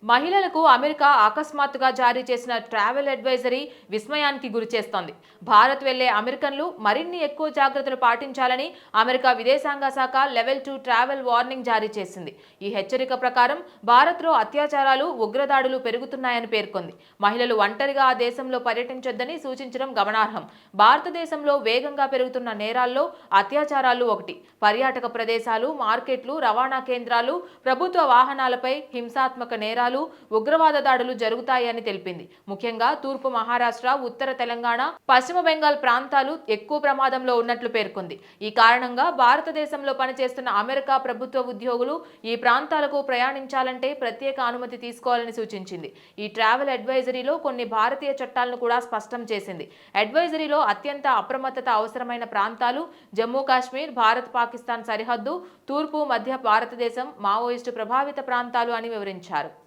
మహిళలకు అమెరికా అకస్మాత్తుగా జారీ చేసిన ట్రావెల్ అడ్వైజరీ విస్మయానికి గురిచేస్తోంది. భారత్ వెళ్లే అమెరికన్లు మరిన్ని ఎక్కువ జాగ్రత్తలు పాటించాలని అమెరికా విదేశాంగ శాఖ లెవెల్ 2 ట్రావెల్ వార్నింగ్ జారీ చేసింది. ఈ హెచ్చరిక ప్రకారం భారత్లో అత్యాచారాలు, ఉగ్రదాడులు పెరుగుతున్నాయని పేర్కొంది. మహిళలు ఒంటరిగా ఆ దేశంలో పర్యటించొద్దని సూచించడం గమనార్హం. భారతదేశంలో వేగంగా పెరుగుతున్న నేరాల్లో అత్యాచారాలు ఒకటి. పర్యాటక ప్రదేశాలు, మార్కెట్లు, రవాణా కేంద్రాలు, ప్రభుత్వ వాహనాలపై హింసాత్మక నేరాలు, ఉగ్రవాద దాడులు జరుగుతాయని తెలిపింది. ముఖ్యంగా తూర్పు మహారాష్ట్ర, ఉత్తర తెలంగాణ, పశ్చిమ బెంగాల్ ప్రాంతాలు ఎక్కువ ప్రమాదంలో ఉన్నట్లు పేర్కొంది. ఈ కారణంగా భారతదేశంలో పనిచేస్తున్న అమెరికా ప్రభుత్వ ఉద్యోగులు ఈ ప్రాంతాలకు ప్రయాణించాలంటే ప్రత్యేక అనుమతి తీసుకోవాలని సూచించింది. ఈ ట్రావెల్ అడ్వైజరీలో కొన్ని భారతీయ చట్టాలను కూడా స్పష్టం చేసింది. అడ్వైజరీలో అత్యంత అప్రమత్తత అవసరమైన ప్రాంతాలు జమ్మూ కాశ్మీర్, భారత్ పాకిస్తాన్ సరిహద్దు, తూర్పు మధ్య భారతదేశం, మావోయిస్టు ప్రభావిత ప్రాంతాలు అని వివరించారు.